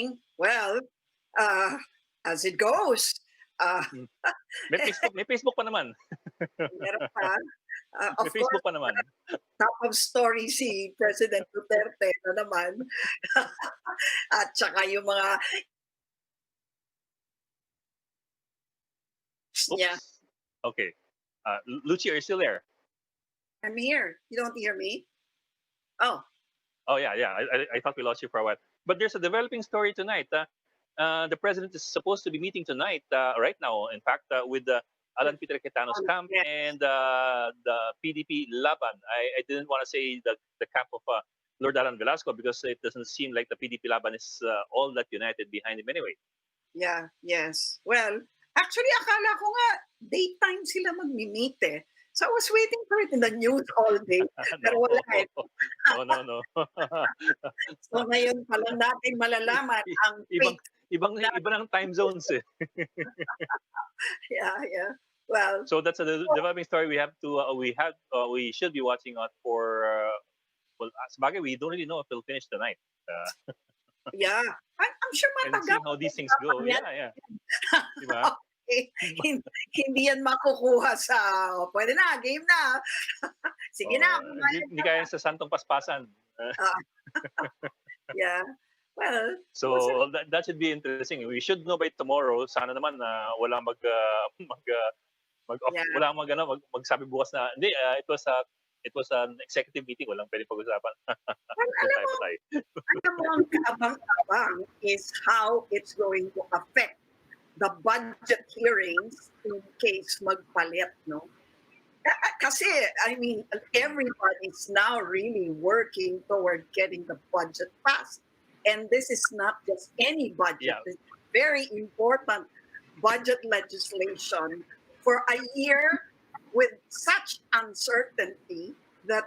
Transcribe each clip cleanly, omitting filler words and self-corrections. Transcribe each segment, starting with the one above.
evening. Well, as it goes, uh, Hmm. May Facebook pa naman. meron pa. May Of Facebook course, pa naman. top of story si President Duterte na naman. At saka yung mga niya. Oops. Okay. Lucy, are you still there? I'm here. You don't hear me? Oh, Oh yeah. I thought we lost you for a while. But there's a developing story tonight. The president is supposed to be meeting tonight, right now, in fact, with Alan Peter Cayetano's camp yes. and the PDP Laban. I didn't want to say the camp of Lord Alan Velasco because it doesn't seem like the PDP Laban is all that united behind him anyway. Yeah, yes. Well, actually, akala ko nga daytime sila magmi-meet eh. So I was waiting for it in the news all day. Pero No. wala eh. No. So ngayon pa lang natin malalaman ang ibang fate. iba ng time zones eh. Yeah. Well, So that's a developing story we have to we should be watching out for. Well, sabagay, we don't really know if it'll finish tonight. yeah. I'm sure And see matagal. how these things go. Yeah. Diba? Hindi yan makukuha sa pwede na, game na. Sige na. Hindi kaya sa santong paspasan. Yeah. Well, So that should be interesting. We should know by tomorrow. Sana naman na wala magsabi bukas na hindi, it was an executive meeting, walang pwedeng pag-usapan. alam mo ang kaabang-abang is how it's going to affect the budget hearings in case magpalit, no? Kasi, I mean, everybody's now really working toward getting the budget passed. And this is not just any budget. Yeah. It's very important budget legislation for a year with such uncertainty that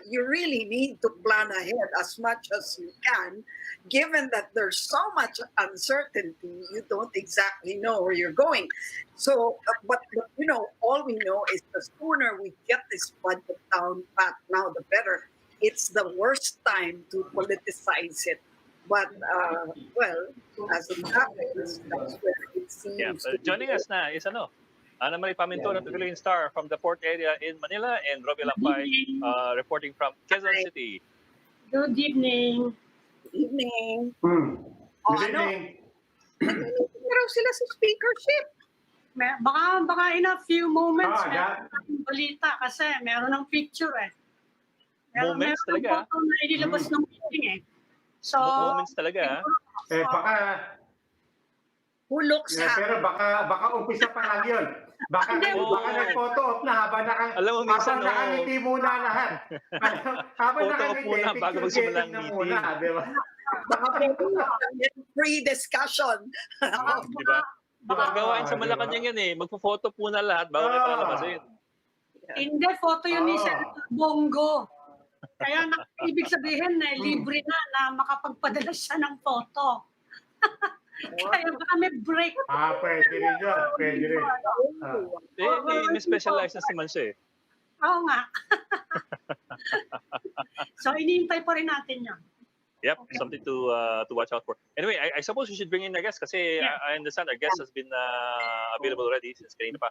you really need to plan ahead as much as you can, given that there's so much uncertainty, you don't exactly know where you're going. So, but all we know is the sooner we get this budget down pat now, the better. It's the worst time to politicize it. But, well, as it happens, that's where it seems to be. Joining us na is Ana Marie Paminton of the Philippine Star from the port area in Manila, and Robbie Lampay reporting from Quezon City. Good evening. Good evening. Good evening. Pero sila sa speakership. Baka in a few moments, meron ng balita kasi meron ng picture eh. Moments meron talaga. Meron na inilabas ng meeting eh. So, Moments talaga. Baka Who looks happy. pero baka umpisa pa lang 'yun. Baka nag-photo op na habang Alam mo, minsan, nakangiti muna lahat. Habang Photo op muna bago magsimula ang meeting. Di ba? Baka pre-discussion. Diba? Gawain sa Malacanang yan eh. Magpo-photo po na lahat bago may palabasin. Hindi, photo yun ni Senator Bongo. Kaya ibig sabihin na libre na makapagpadala siya ng photo. Kaya baka may break. Pwede rin yun. Pwede rin. May special license naman siya eh. Oo nga. So, iniintay pa rin natin yan. Yep, something to watch out for. Anyway, I suppose we should bring in our guest kasi I understand our guest has been available already since kanina pa.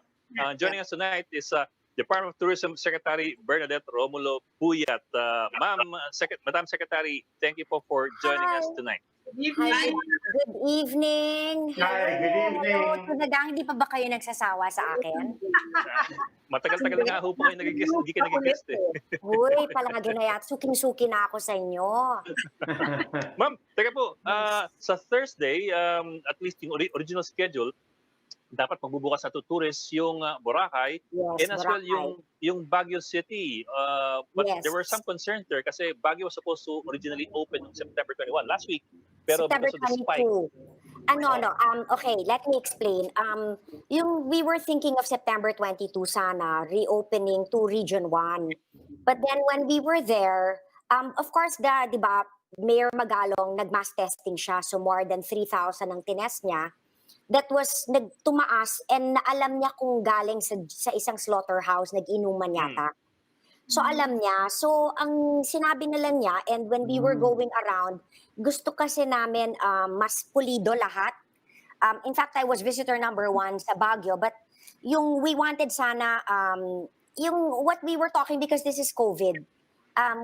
Joining us tonight is Department of Tourism Secretary Bernadette Romulo PUYAT. Madam Secretary, thank you for joining us tonight. Hi, good evening. Hi, good evening. Talagang hindi pa ba kayo nagsasawa sa akin? Matagal-tagal na nga po kayo nag-guest, hindi ka nag-guest eh. Uy, palagi na yata. Suking-suki na ako sa inyo. Ma'am, teka po, sa Thursday, at least yung original schedule, dapat magbubukas na to tourist yung Boracay, and as well yung Baguio City. But there were some concerns there kasi Baguio was supposed to originally open on September 21 last week, pero September because of the spike. 22. Okay, let me explain. We were thinking of September 22 sana, reopening to Region 1. But then when we were there, of course, di ba, Mayor Magalong, nag-mass testing siya, so more than 3,000 ang tinest niya. That was nagtumaas and naalam niya kung galing sa isang slaughterhouse, nag-inuman yata. So alam niya. So ang sinabi nila niya, and when we were going around, gusto kasi namin mas pulido lahat. In fact, I was visitor number 1 sa Baguio, but yung we wanted sana, yung what we were talking, because this is COVID,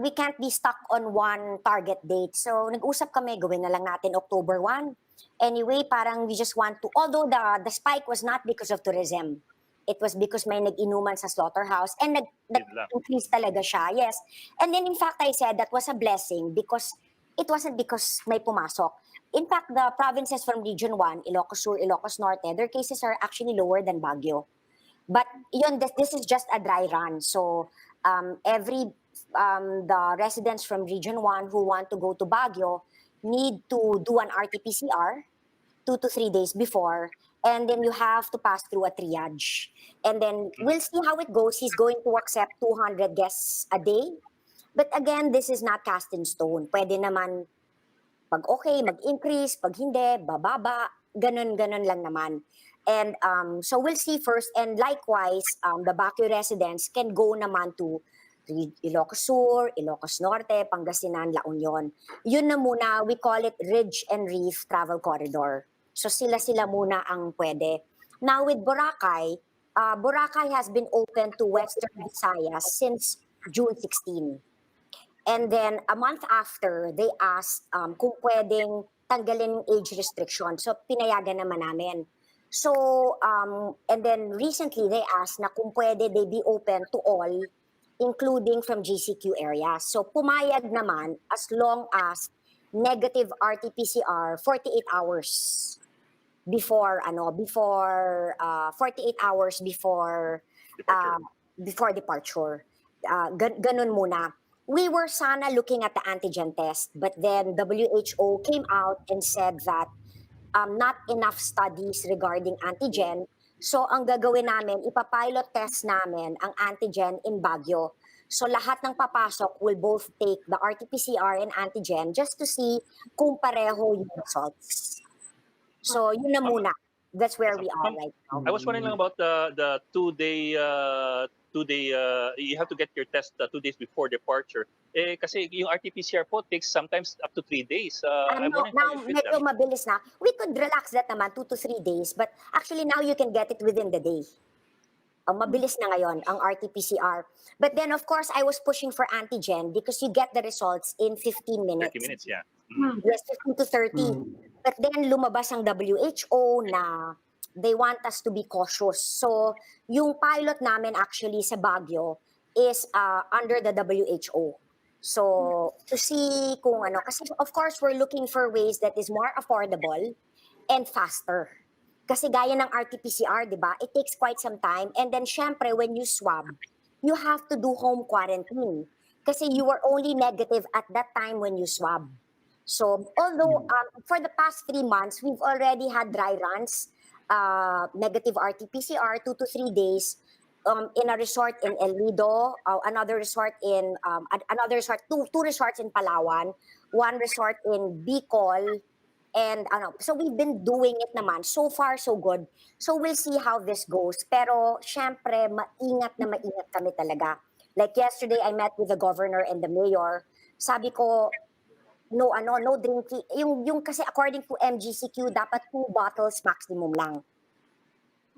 we can't be stuck on one target date. So nag-usap kami, gawin na lang natin October 1. Anyway, parang we just want to, although the spike was not because of tourism, it was because may nag-inuman sa slaughterhouse and nag-increase talaga siya, yes. And then in fact, I said that was a blessing because it wasn't because may pumasok. In fact, the provinces from Region 1, Ilocos Sur, Ilocos Norte, their cases are actually lower than Baguio. But yun, this is just a dry run. So the residents from Region 1 who want to go to Baguio need to do an RT-PCR 2 to 3 days before, and then you have to pass through a triage. And then we'll see how it goes. He's going to accept 200 guests a day. But again, this is not cast in stone. Pwede naman, pag okay, mag-increase, pag hindi, bababa, ganun-ganun lang naman. And so we'll see first. And likewise, the Baguio residents can go naman to Ilocos Sur, Ilocos Norte, Pangasinan, La Union. Yun na muna, we call it Ridge and Reef Travel Corridor. So sila-sila muna ang pwede. Now with Boracay, Boracay has been open to Western Visayas since June 16. And then a month after, they asked kung pwedeng tanggalin yung age restriction. So pinayagan naman namin. So, and then recently they asked na kung pwede they be open to all, including from GCQ areas. So pumayag naman as long as negative RT-PCR 48 hours before 48 hours before departure. Ganun muna. We were sana looking at the antigen test, but then WHO came out and said that not enough studies regarding antigen. So ang gagawin namin, ipapilot test namin ang antigen in Baguio. So lahat ng papasok will both take the RT-PCR and antigen just to see kung pareho yung results. So yun na muna. That's where we are right now. I was wondering lang about the 2-day you have to get your test 2 days before departure. Kasi yung RT-PCR po takes sometimes up to 3 days. I'm wondering now, how you fit medyo that. mabilis na. We could relax that naman, 2 to 3 days. But actually now you can get it within the day. Mabilis na ngayon ang RT-PCR. But then of course, I was pushing for antigen because you get the results in 15 minutes. 30 minutes, yeah. Yes, 15 to 30. But then lumabas ang WHO na they want us to be cautious. So yung pilot namin actually sa Baguio is under the WHO. So to see kung ano, kasi of course we're looking for ways that is more affordable and faster. Kasi gaya ng RT-PCR, di ba? It takes quite some time. And then syempre when you swab, you have to do home quarantine. Kasi you were only negative at that time when you swab. So although for the past 3 months, we've already had dry runs, negative RT-PCR 2 to 3 days in a resort in El Nido, another resort in two resorts in Palawan, 1 resort in Bicol, and so we've been doing it naman. So far so good. So we'll see how this goes. Pero syempre maingat kami talaga. Like yesterday I met with the governor and the mayor. Sabi ko no drinking. Yung kasi according to MGCQ dapat 2 bottles maximum lang.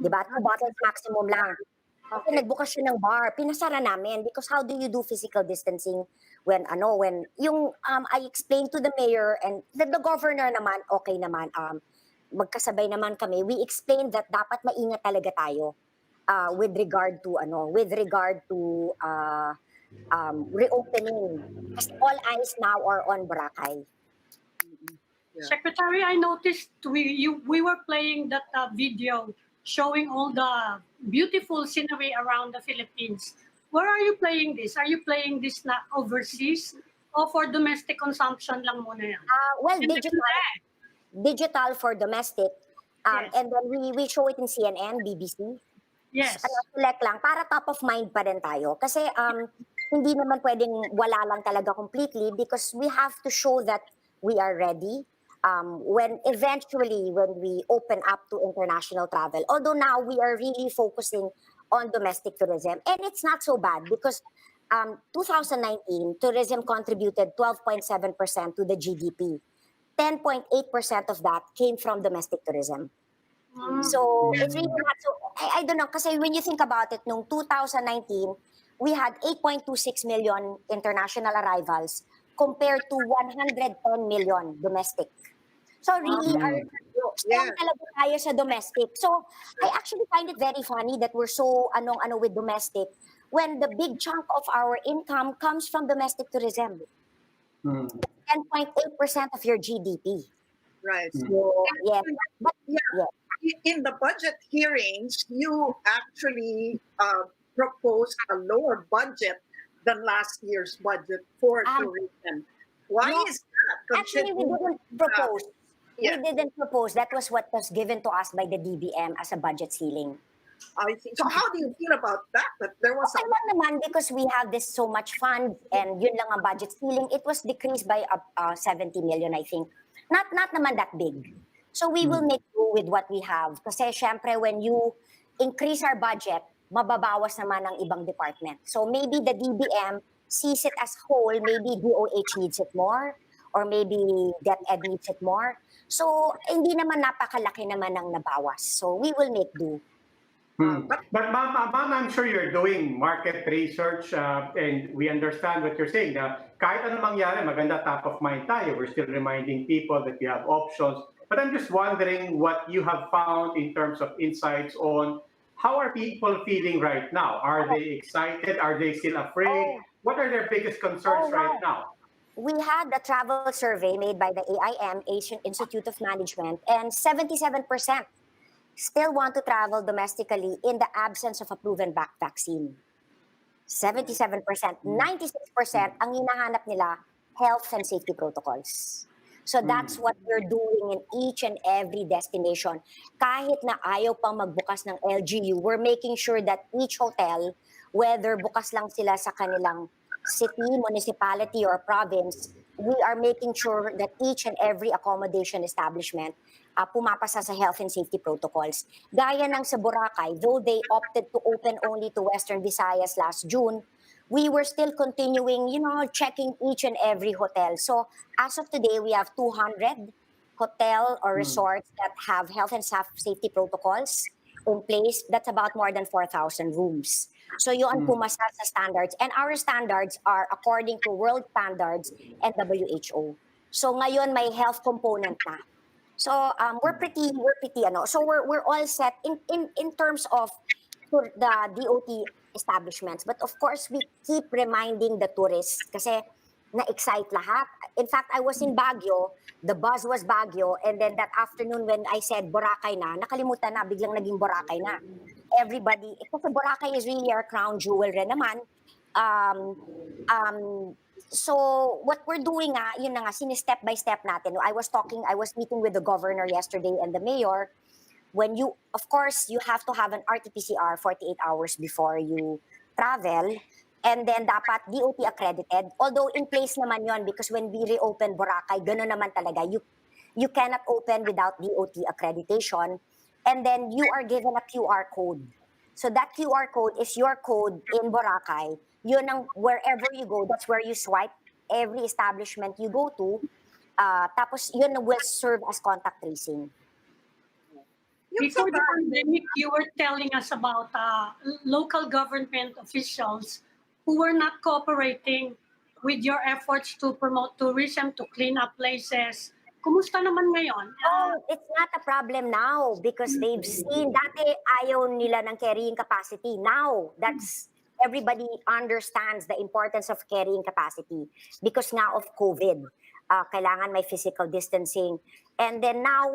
'Di ba? 2 bottles maximum lang. Kasi nagbukas siya ng bar, pinasara namin because how do you do physical distancing when yung I explained to the mayor and the governor naman okay naman, magkasabay naman kami. We explained that dapat maingat talaga tayo with regard to reopening. Because all eyes now are on Boracay. Yeah. Secretary, I noticed we were playing that video showing all the beautiful scenery around the Philippines. Where are you playing this? Are you playing this na overseas or for domestic consumption lang muna yan? Well, And digital for domestic. Yes. And then we show it in CNN, BBC. Yes. Select lang para top of mind pa rin tayo. Kasi hindi naman pwedeng wala lang talaga completely because we have to show that we are ready. When we open up to international travel. Although now we are really focusing on domestic tourism. And it's not so bad because 2019, tourism contributed 12.7% to the GDP. 10.8% of that came from domestic tourism. So it's really not so, I don't know, kasi when you think about it, noong 2019, we had 8.26 million international arrivals compared to 110 million domestic. So really, strong talaga tayo sa domestic. So I actually find it very funny that we're so anong-ano with domestic when the big chunk of our income comes from domestic tourism. 10.8% of your GDP. Right. So, yes. But, Yeah. In the budget hearings, you actually proposed a lower budget than last year's budget for tourism. Why no, is that? actually, we didn't propose. Yeah. We didn't propose. That was what was given to us by the DBM as a budget ceiling. I think. So how do you feel about that? That there was Okay lang naman because we have this so much fund and yun lang ang budget ceiling. It was decreased by 70 million, I think. Not naman that big. So we will make do with what we have. Kasi syempre when you increase our budget, mababawas naman ang ibang department. So maybe the DBM sees it as whole, maybe DOH needs it more, or maybe DepEd needs it more. So hindi naman napakalaki naman ang nabawas. So we will make do. But ma'am, I'm sure you're doing market research and we understand what you're saying. Kahit ano mangyari, maganda top of mind tayo. We're still reminding people that you have options. But I'm just wondering what you have found in terms of insights on how are people feeling right now? Are they excited? Are they still afraid? What are their biggest concerns right now? We had a travel survey made by the AIM, Asian Institute of Management, and 77% still want to travel domestically in the absence of a proven vaccine. 77%. 96% ang hinahanap nila, health and safety protocols. So that's what we're doing in each and every destination. Kahit na ayaw pang magbukas ng LGU, we're making sure that each hotel, whether bukas lang sila sa kanilang city, municipality, or province, we are making sure that each and every accommodation establishment pumapasa sa health and safety protocols. Gaya ng sa Boracay, though they opted to open only to Western Visayas last June, we were still continuing, checking each and every hotel. So as of today, we have 200 hotel or resorts that have health and safety protocols in place. That's about more than 4,000 rooms. So yun pumasa sa standards. And our standards are according to world standards and WHO. So ngayon may health component na. So we're pretty so we're all set in terms of the DOT establishments. But of course, we keep reminding the tourists kasi na-excite lahat. In fact, I was in Baguio, the buzz was Baguio, and then that afternoon when I said Boracay na, nakalimutan na, biglang naging Boracay na. Everybody, kasi Boracay is really our crown jewel rin naman. So what we're doing yun na nga, step by step natin. I was meeting with the governor yesterday and the mayor. When of course, you have to have an RT-PCR 48 hours before you travel. And then dapat DOT accredited. Although in place naman yon because when we reopen Boracay, gano'n naman talaga. You cannot open without DOT accreditation. And then you are given a QR code. So that QR code is your code in Boracay. Yun ang wherever you go, that's where you swipe every establishment you go to. Tapos yun will serve as contact tracing. Before the pandemic, you were telling us about local government officials who were not cooperating with your efforts to promote tourism, to clean up places. Kumusta naman ngayon? It's not a problem now because they've seen, dati ayaw nila ng carrying capacity. Now, everybody understands the importance of carrying capacity because now of COVID. Kailangan may physical distancing. And then now,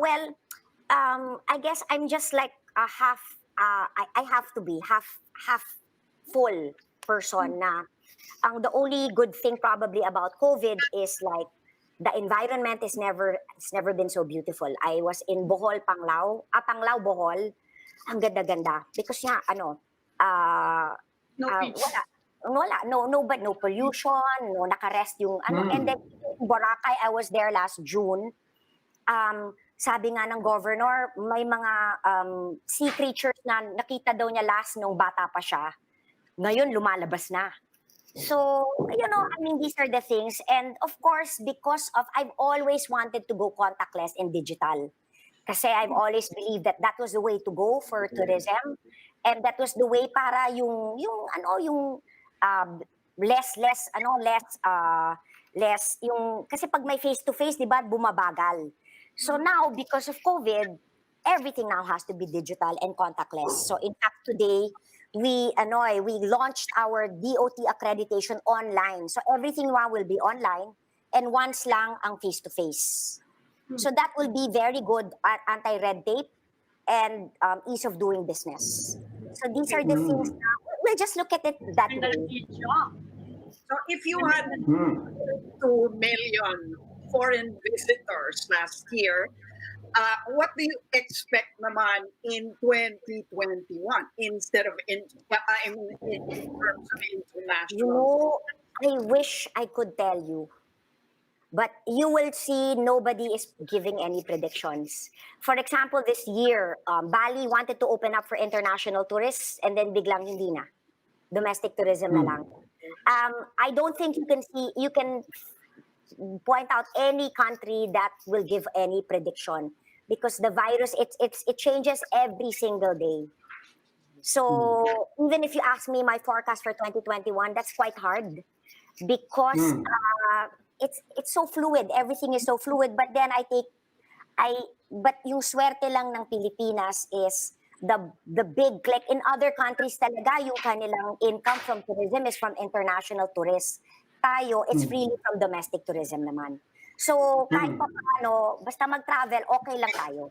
I guess I'm just like a half, I have to be half full person na. The only good thing probably about COVID is like the environment it's never been so beautiful. I was in Bohol, Panglao, Bohol. Ang ganda-ganda because no beach. No pollution, no nakarest yung and then Boracay, I was there last June. Sabi nga ng governor, may mga sea creatures na nakita daw niya last nung bata pa siya. Ngayon lumalabas na. So, I mean, these are the things. And of course, because of, I've always wanted to go contactless and digital. Kasi I've always believed that that was the way to go for tourism. And that was the way para yung less, yung, kasi pag may face-to-face, di ba, bumabagal. So now, because of COVID, everything now has to be digital and contactless. So in fact, today, we launched our DOT accreditation online. So everything now will be online and once lang ang face-to-face. So that will be very good at anti-red tape and ease of doing business. So these are the things now. We'll just look at it that And way. the job. So if you had 2 million foreign visitors last year, what do you expect naman in 2021 instead of in terms of international? I wish I could tell you. But you will see nobody is giving any predictions. For example, this year, Bali wanted to open up for international tourists and then biglang hindi na. Domestic tourism na lang. I don't think you can point out any country that will give any prediction because the virus, it changes every single day. So even if you ask me my forecast for 2021, that's quite hard because it's so fluid. Everything is so fluid. But then but yung swerte lang ng Pilipinas is the big click. In other countries talaga, yung kanilang income from tourism is from international tourists. Tayo, it's freely from domestic tourism naman. So kahit pa paano, basta mag-travel, okay lang tayo.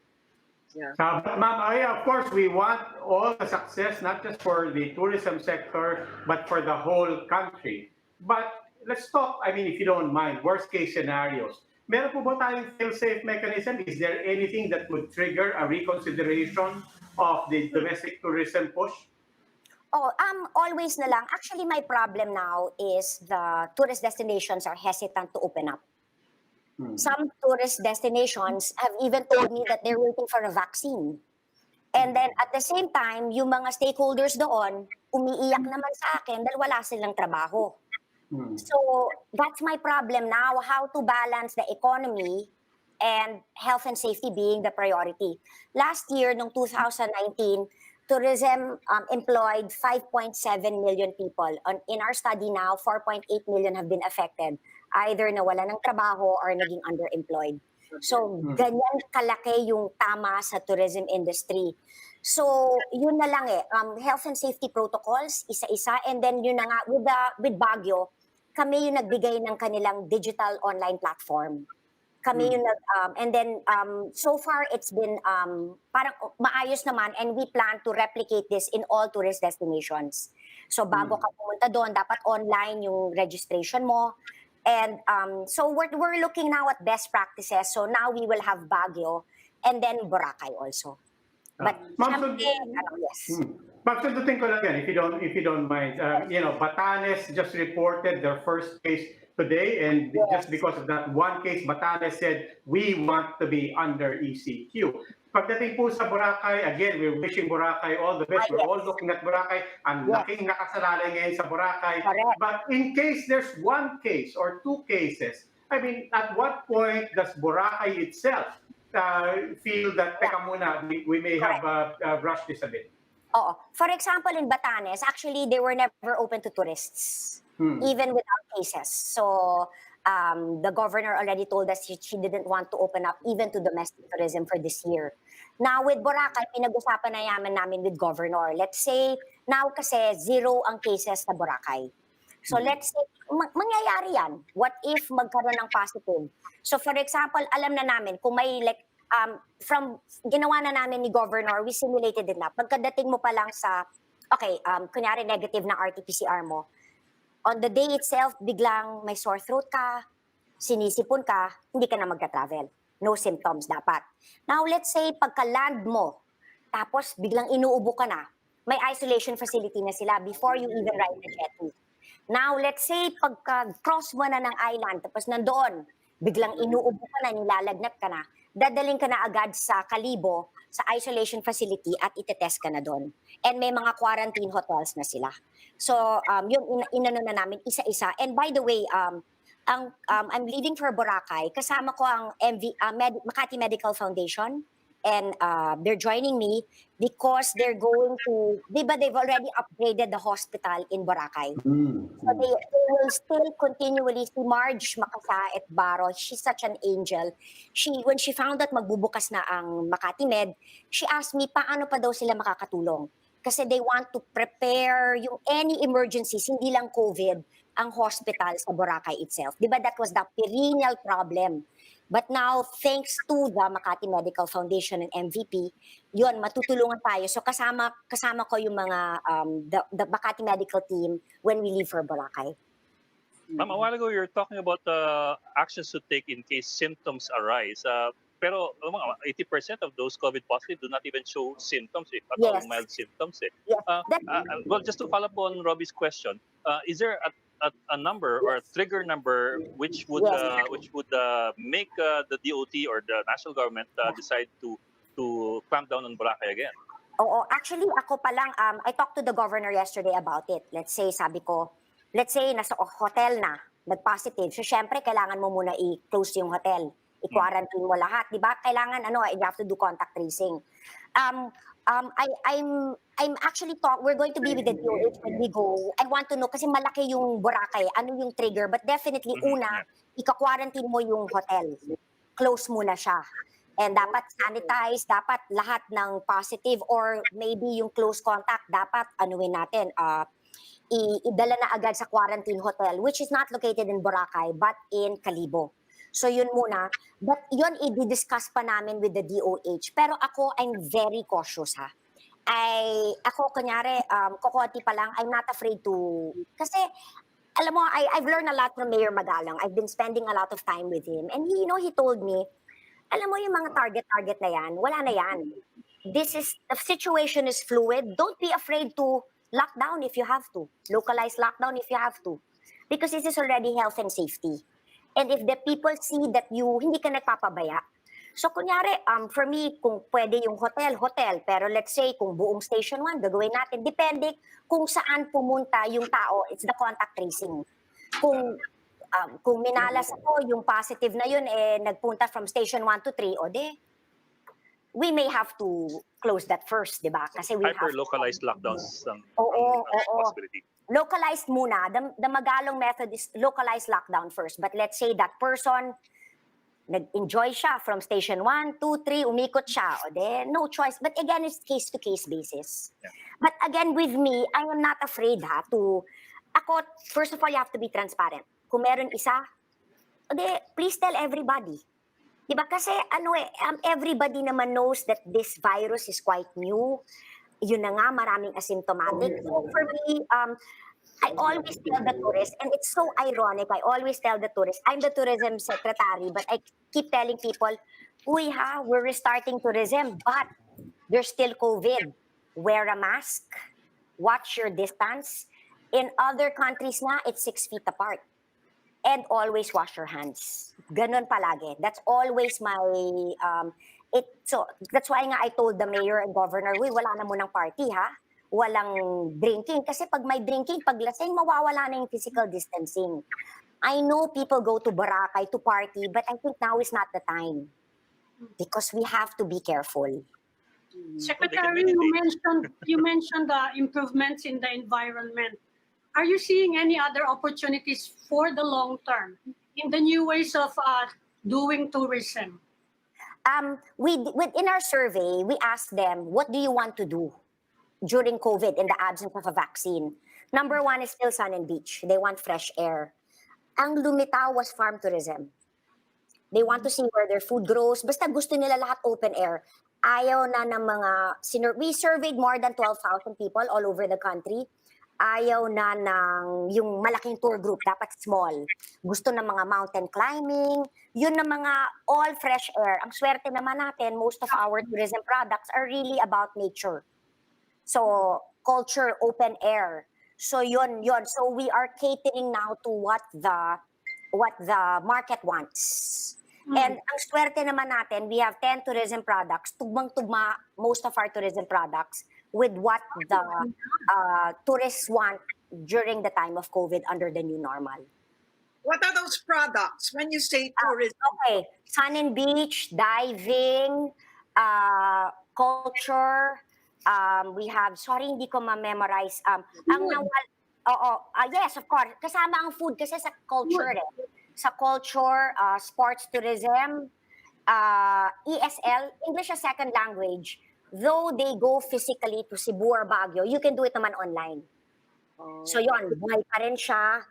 Yeah. But ma'am, of course, we want all the success, not just for the tourism sector, but for the whole country. But let's talk, I mean, if you don't mind, worst case scenarios. Meron po ba tayong fail-safe mechanism? Is there anything that would trigger a reconsideration of the domestic tourism push? Always na lang. Actually, my problem now is the tourist destinations are hesitant to open up. Some tourist destinations have even told me that they're waiting for a vaccine. And then at the same time, yung mga stakeholders doon, umiiyak naman sa akin dahil wala silang trabaho. So that's my problem now, how to balance the economy and health and safety being the priority. Last year, noong 2019, tourism employed 5.7 million people. In our study now, 4.8 million have been affected, either nawala ng trabaho or naging underemployed. So ganyan kalaki yung tama sa tourism industry. So yun na lang health and safety protocols, isa-isa, and then yun na nga, with Baguio, kami yung nagbigay ng kanilang digital online platform. Kami yung and then so far it's been parang maayos naman, and we plan to replicate this in all tourist destinations. So bago ka pumunta doon, dapat online yung registration mo. And so we're looking now at best practices. So now we will have Baguio and then Boracay also. But yes. Pagsundutin ko lang yan, if you don't mind. Batanes just reported their first case today, and just because of that one case, Batanes said, we want to be under ECQ. Pagdating po sa Boracay, again, we're wishing Boracay all the best. We're all looking at Boracay. Ang laking nakasalalay ngayon sa Boracay. Correct. But in case there's one case or two cases, I mean, at what point does Boracay itself feel that, teka muna, we may have rushed this a bit? Oo. For example, in Batanes, actually, they were never open to tourists, even without cases. So the governor already told us she didn't want to open up even to domestic tourism for this year. Now, with Boracay, pinag-usapan na namin with governor. Let's say, now kasi zero ang cases sa Boracay. So let's say, mangyayari yan. What if magkaroon ng positive? So for example, alam na namin, kung may ginawa na namin ni governor, we simulated it na. Pagkadating mo pa lang sa, kunyari negative na RT-PCR mo, on the day itself, biglang may sore throat ka, sinisipon ka, hindi ka na magka-travel. No symptoms dapat. Now, let's say, pagka-land mo, tapos biglang inuubo ka na, may isolation facility na sila before you even ride the jetty. Now, let's say, pagka-cross mo na ng island, tapos nandoon, biglang inuubo ka na, nilalagnat ka na, dadaling ka na agad sa Kalibo, sa isolation facility at itetest ka na doon. And may mga quarantine hotels na sila. So, yun, inano na namin isa-isa. And by the way, I'm leaving for Boracay. Kasama ko ang Makati Medical Foundation. And they're joining me because they're going to, they've already upgraded the hospital in Boracay. So they will still continually, si Marge Makasait Baro, she's such an angel. When she found out magbubukas na ang Makati Med, she asked me paano pa daw sila makakatulong. Kasi they want to prepare yung any emergencies, hindi lang COVID, ang hospital sa Boracay itself. Diba that was the perennial problem. But now, thanks to the Makati Medical Foundation and MVP, yun, matutulungan tayo. So kasama ko yung mga, the Makati Medical team when we leave for Boracay. Ma'am, a while ago, you're talking about actions to take in case symptoms arise. Pero mga 80% of those COVID positive do not even show symptoms, if at all Yes. mild symptoms. Yes. Well, just to follow up on Robbie's question, is there a number or a trigger number which would make the DOT or the national government decide to clamp down on Boracay again? Oo, actually ako pa lang, I talked to the governor yesterday about it. Let's say, sabi ko, nasa hotel na, nag-positive. So syempre, kailangan mo muna i-close yung hotel. I-quarantine mo lahat, di ba? Kailangan, you have to do contact tracing. I'm actually we're going to be with the DOH when we go. I want to know, kasi malaki yung Boracay, ano yung trigger. But definitely, una, ika-quarantine mo yung hotel. Close muna siya. And dapat sanitize, dapat lahat ng positive or maybe yung close contact, dapat anuin natin, idala na agad sa quarantine hotel, which is not located in Boracay, but in Kalibo. So yun muna. But yun, i-discuss pa namin with the DOH. Pero ako, I'm very cautious, ha. Ako, kunyari, kukunti pa lang, I'm not afraid to, kasi, alam mo, I've learned a lot from Mayor Magalang. I've been spending a lot of time with him. And he told me, alam mo yung mga target na yan, wala na yan. The situation is fluid. Don't be afraid to lock down if you have to. Localize lockdown if you have to. Because this is already health and safety. And if the people see that hindi ka nagpapabaya. So kunyari, for me, kung pwede yung hotel. Pero let's say, kung buong Station 1, gagawin natin. Depende kung saan pumunta yung tao. It's the contact tracing. Kung minalas ako, yung positive na yun, nagpunta from Station 1 to 3, we may have to close that first, di ba? Kasi we hyper-localized lockdowns ang possibility. Localized muna. The Magalong method is localized lockdown first. But let's say that person, nag-enjoy siya from Station 1, 2, 3, umikot siya. No choice. But again, it's case-to-case basis. Yeah. But again, with me, I am not afraid first of all, you have to be transparent. Kung meron isa, please tell everybody. Diba? Kasi everybody naman knows that this virus is quite new. Yun na nga, maraming asymptomatic. So for me, I always tell the tourists, and it's so ironic, I always tell the tourists, I'm the tourism secretary, but I keep telling people, we're restarting tourism, but there's still COVID. Wear a mask, watch your distance. In other countries na, it's 6 feet apart. And always wash your hands. Ganon palagi. That's always my... So that's why nga I told the mayor and governor, wala na munang party, ha? Walang drinking. Kasi pag may drinking, pag lasing, mawawala na yung physical distancing. I know people go to Boracay to party, but I think now is not the time. Because we have to be careful. Secretary, you mentioned the improvements in the environment. Are you seeing any other opportunities for the long term in the new ways of doing tourism? In our survey, we asked them, what do you want to do during COVID in the absence of a vaccine? Number 1 is still sun and beach. They want fresh air. Ang lumitaw was farm tourism. They want to see where their food grows. Basta gusto nila lahat open air. Ayaw na ng mga... We surveyed more than 12,000 people all over the country. Ayaw na ng yung malaking tour group, dapat small. Gusto ng mga mountain climbing, yun na mga all fresh air. Ang swerte naman natin, most of our tourism products are really about nature. So, culture, open air. So, yun. So, we are catering now to what the market wants. And ang swerte naman natin, we have 10 tourism products, tugmang-tugma most of our tourism products with what the tourists want during the time of COVID under the new normal. What are those products when you say tourism? Okay, sun and beach, diving, culture, we have, sorry hindi ko ma-memorize, yes, of course, kasama ang food kasi sa culture Sa culture, sports tourism, ESL, English as second language, though they go physically to Cebu or Baguio, you can do it naman online. So yon, buhay pa rin siya.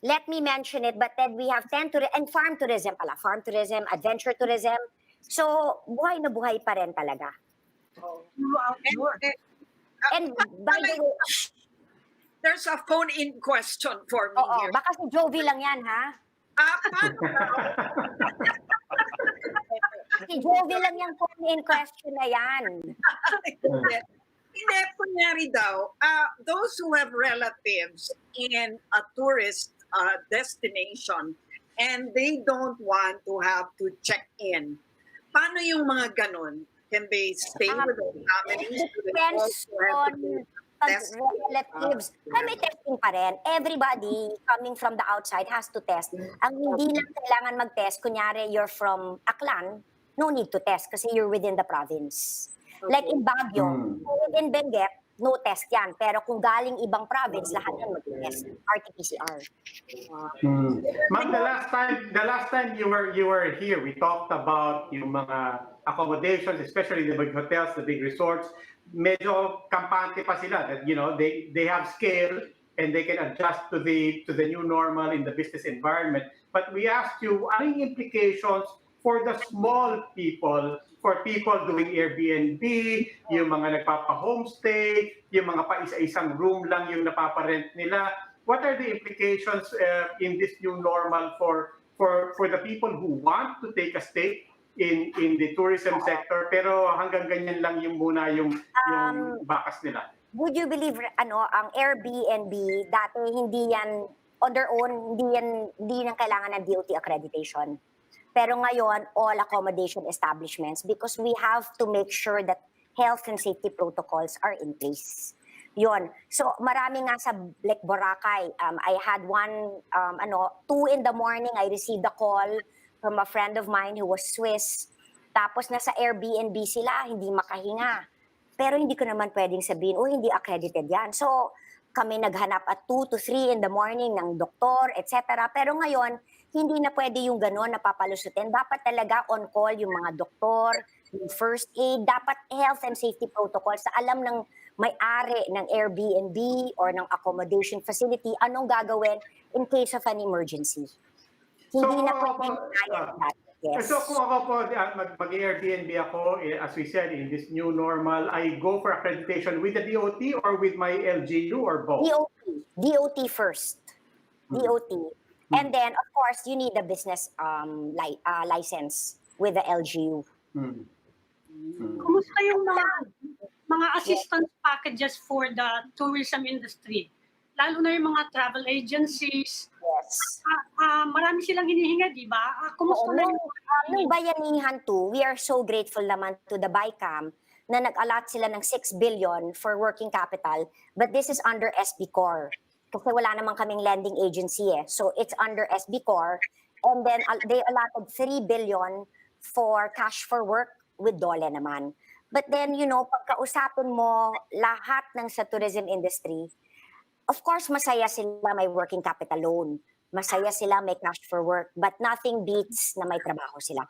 Let me mention it, but then we have 10 and farm tourism pala. Farm tourism, adventure tourism. So, buhay na buhay pa rin talaga. And by the way, there's a phone-in question for me here. Baka si Jovi lang yan, ha? Paano? Si Jovi lang yung phone-in question na yan. Hindi, kunyari daw, those who have relatives in a tourist destination and they don't want to have to check in, paano yung mga ganun? Can they stay with their families? It depends on relatives. May testing pa rin. Everybody coming from the outside has to test. Ang hindi lang kailangan mag-test, kunyari you're from Aklan, no need to test kasi you're within the province. Okay. Like in Baguio, within Benguet, no test yan. Pero kung galing ibang province, lahat yan mag-test. RT-PCR. Ma'am, the last time you were here, we talked about yung mga accommodations, especially the big hotels, the big resorts. Medyo kampante pa sila that they have scale and they can adjust to the new normal in the business environment. But we asked you, ano yung implications for the small people, for people doing Airbnb, yung mga nagpapa-homestay, yung mga pa-isa-isang room lang yung napaparent nila. What are the implications in this new normal for the people who want to take a stake in the tourism sector pero hanggang ganyan lang yung muna yung bakas nila? Would you believe ang Airbnb dati hindi yan on their own, hindi yan kailangan ng DOT accreditation. Pero ngayon, all accommodation establishments because we have to make sure that health and safety protocols are in place. Yun. So, marami nga sa like Boracay. I had 2 in the morning, I received a call from a friend of mine who was Swiss. Tapos nasa Airbnb sila, hindi makahinga. Pero hindi ko naman pwedeng sabihin, hindi accredited yan. So, kami naghanap at 2 to 3 in the morning ng doktor, etc. Pero ngayon, hindi na pwede yung gano'n na papalusutin. Dapat talaga on call yung mga doktor, yung first aid, dapat health and safety protocols sa alam ng may-ari ng Airbnb or ng accommodation facility, anong gagawin in case of an emergency. Hindi na pwede that. Yes. So kung ako po, mag-Airbnb ako, as we said, in this new normal, I go for accreditation with the DOT or with my LGU or both? DOT first. DOT. And then, of course, you need a business license with the LGU. Kumusta yung mga assistance packages for the tourism industry? Lalo na yung mga travel agencies. Yes. Marami silang hinihinga, di ba? Kumusta na yung... Nung bayanihan too, we are so grateful naman to the BICAM na nag-allot sila ng 6 billion for working capital, but this is under SB Core. Kasi wala naman kaming lending agency So it's under SB Core. And then they allotted 3 billion for cash for work with DOLE naman. But then, pagkausapin mo lahat ng sa tourism industry, of course, masaya sila may working capital loan. Masaya sila may cash for work. But nothing beats na may trabaho sila.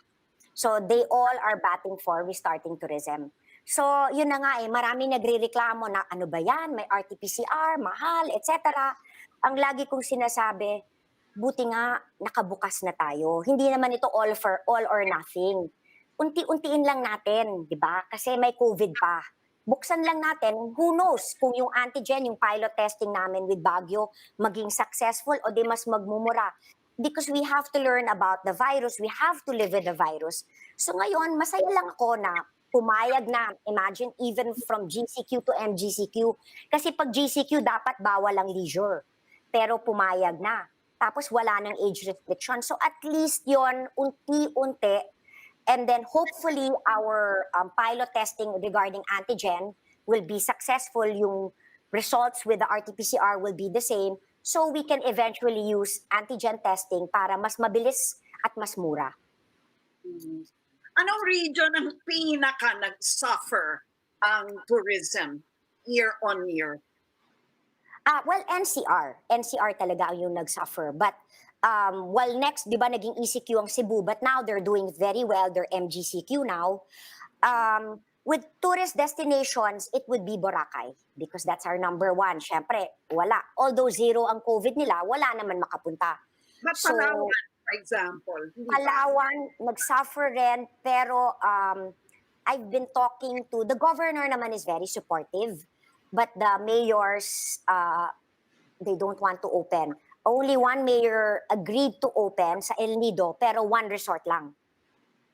So they all are batting for restarting tourism. So, yun na nga marami nagre-reklamo na ano ba yan, may RT-PCR, mahal, etc. Ang lagi kong sinasabi, buti nga nakabukas na tayo. Hindi naman ito all or nothing. Unti-untiin lang natin, di ba? Kasi may COVID pa. Buksan lang natin, who knows kung yung antigen, yung pilot testing namin with Baguio, maging successful o di mas magmumura. Because we have to learn about the virus, we have to live with the virus. So ngayon, masaya lang ako na pumayag na, imagine, even from GCQ to MGCQ. Kasi pag GCQ, dapat bawal ang leisure. Pero pumayag na. tapos wala ng age restriction. So at least yon unti-unti, and then hopefully our pilot testing regarding antigen will be successful. Yung results with the RT-PCR will be the same. So we can eventually use antigen testing para mas mabilis at mas mura. Anong region ang pinaka nag-suffer ang tourism year on year? Well, NCR talaga ang yung nag-suffer. But while next, di ba, naging ECQ ang Cebu, but now they're doing very well. They're MGCQ now. With tourist destinations, it would be Boracay because that's our number one. Siyempre, wala. Although zero ang COVID nila, wala naman makapunta. But Palawan, for example. Palawan, nag-suffer rin, pero I've been talking to, the governor naman is very supportive, but the mayors, they don't want to open. Only one mayor agreed to open sa El Nido, pero one resort lang.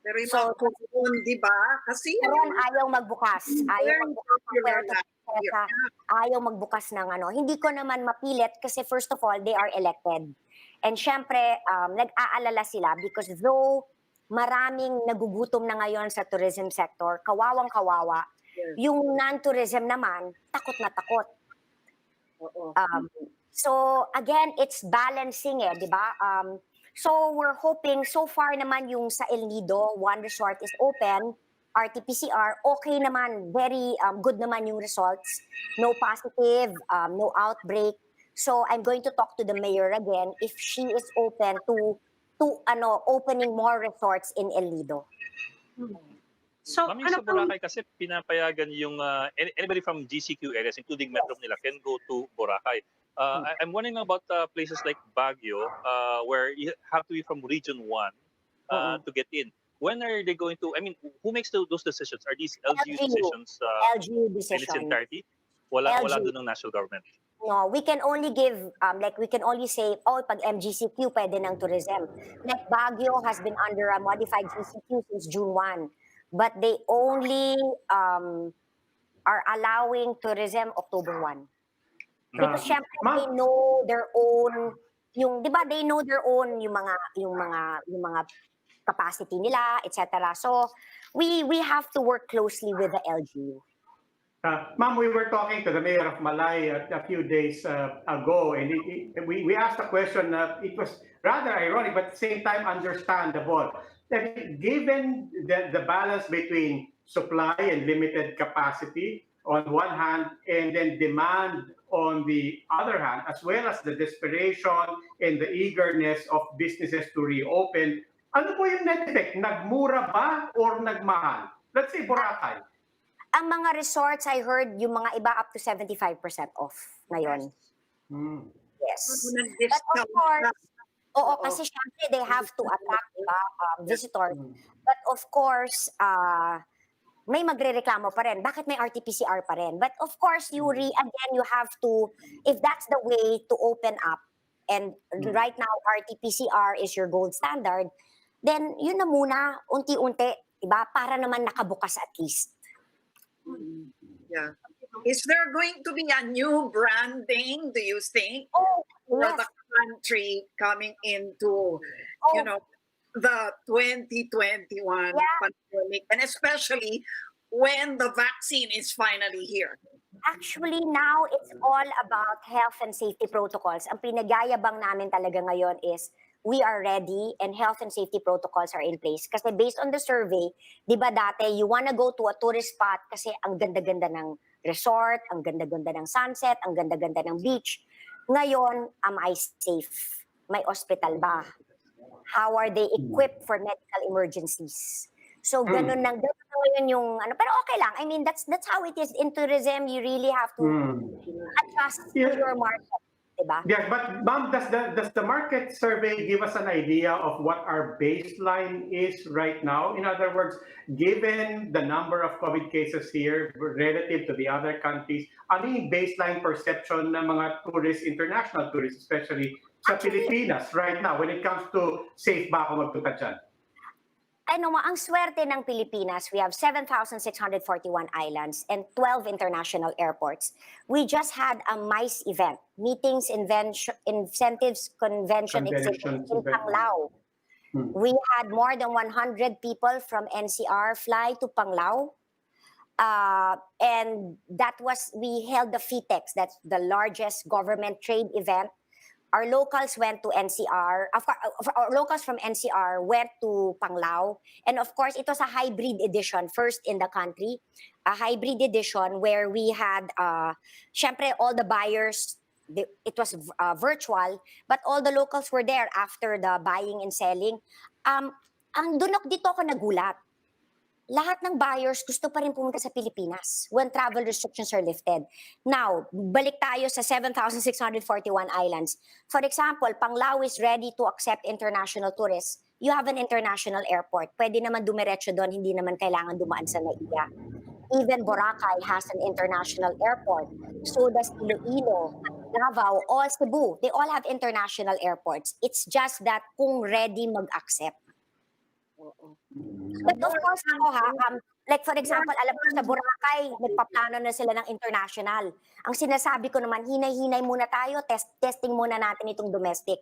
Pero yung So, mga di ba? Kasi pero ayaw magbukas. Ayaw magbukas ng ano. Hindi ko naman mapilit kasi first of all, they are elected. And syempre, nag-aalala sila because though maraming nagugutom na ngayon sa tourism sector, kawawang-kawawa, yung non-tourism naman, takot na takot. So again, it's balancing di ba? So we're hoping, so far naman yung sa El Nido, one resort is open, RT-PCR, okay naman, very good naman yung results. No positive, no outbreak. So I'm going to talk to the mayor again if she is open to opening more resorts in El Nido. So, Ma'am, yung sa Boracay kasi pinapayagan yung anybody from GCQ areas, including Metro Manila, can go to Boracay. I'm wondering about places like Baguio, where you have to be from Region 1 to get in. When are they going to, I mean, who makes those decisions? Are these LGU decisions LGU in its decision. entirety? Wala LGU. doon ng national government. No, we can only give, we can only say, pag MGCQ, pwede ng tourism. Like Baguio has been under a modified GCQ since June 1. But they only are allowing tourism October 1. Because syempre, they know their own, di ba, they know their own yung mga capacity nila, etc. So we have to work closely with the LGU. Ma'am, we were talking to the mayor of Malay a few days ago, and we asked a question. It was rather ironic, but at the same time understandable. That given the balance between supply and limited capacity on one hand, and then demand on the other hand, as well as the desperation and the eagerness of businesses to reopen, ano po yung net effect? Nagmura ba or nagmahal? Let's say Boracay. Ang mga resorts, I heard, yung mga iba up to 75% off ngayon. Yes. But of course, kasi syempre they have to attract visitors. But of course, may magrereklamo pa rin. Bakit may RT-PCR pa rin? But of course, again, you have to, if that's the way to open up, and right now, RT-PCR is your gold standard, then yun na muna, unti-unti, diba? Para naman nakabukas at least. Yeah. Is there going to be a new branding, do you think? For Yes. the country coming into, the 2021 pandemic, and especially when the vaccine is finally here? Actually, now it's all about health and safety protocols. Ang pinagayabang namin talaga ngayon is we are ready and health and safety protocols are in place. Kasi based on the survey, di ba dati, you wanna go to a tourist spot kasi ang ganda-ganda ng resort, ang ganda-ganda ng sunset, ang ganda-ganda ng beach. Ngayon, am I safe? May hospital ba? How are they equipped for medical emergencies? So, ganun ngayon yung, pero okay lang. I mean, that's how it is in tourism. You really have to adjust to your market. Diba? Yes, but ma'am, does the market survey give us an idea of what our baseline is right now? In other words, given the number of COVID cases here relative to the other countries, ano yung baseline perception ng mga tourists, international tourists, especially sa Pilipinas right now when it comes to safe ba ako magpunta dyan? Ano mo, ang swerte ng Pilipinas, we have 7,641 islands and 12 international airports. We just had a MICE event, Meetings, Incentives, Convention Exhibit in Panglao. We had more than 100 people from NCR fly to Panglao. And we held the FITEX, that's the largest government trade event. Our locals went to NCR. Our locals from NCR went to Panglao. And of course, it was a hybrid edition, first in the country. A hybrid edition where we had, syempre, all the buyers, it was virtual, but all the locals were there after the buying and selling. Ang dunok dito ako nagulat. Lahat ng buyers gusto pa rin pumunta sa Pilipinas when travel restrictions are lifted. Now, balik tayo sa 7,641 islands. For example, Panglao is ready to accept international tourists. You have an international airport. Pwede naman dumiretso doon, hindi naman kailangan dumaan sa NAIA. Even Boracay has an international airport. So does Iloilo, Davao, all Cebu. They all have international airports. It's just that kung ready mag-accept. But of course, like for example, alam ko sa Boracay, nagpaplano na sila ng international. Ang sinasabi ko naman, hinay-hinay muna tayo, testing muna natin itong domestic.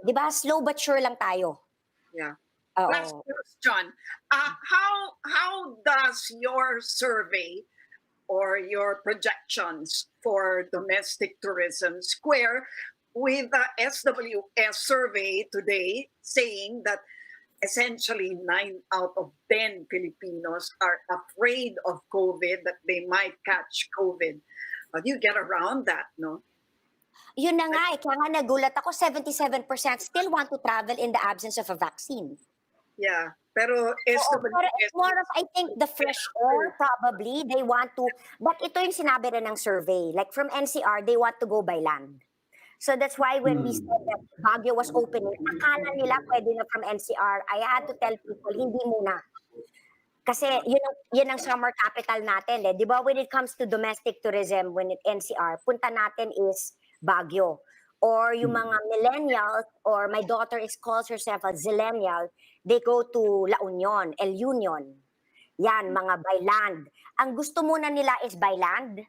Di ba? Slow but sure lang tayo. Yeah. Last question. How does your survey or your projections for domestic tourism square with the SWS survey today saying that essentially 9 out of 10 Filipinos are afraid of COVID, that they might catch COVID? How do you get around that, no? Yun na nga, kaya nga nagulat ako, 77% still want to travel in the absence of a vaccine. Yeah, pero it's more of, I think, the fresh air, probably. They want to, but ito yung sinabi rin ng survey. Like from NCR, they want to go by land. So that's why when we said that Baguio was opening, akala nila pwede na from NCR. I had to tell people, hindi muna. Kasi yun ang summer capital natin. Di ba, when it comes to domestic tourism, when it NCR, punta natin is Baguio. Or yung mga millennials, or my daughter calls herself a zillennial, they go to La Union, El Union. Yan, mga by land. Ang gusto muna nila is by land.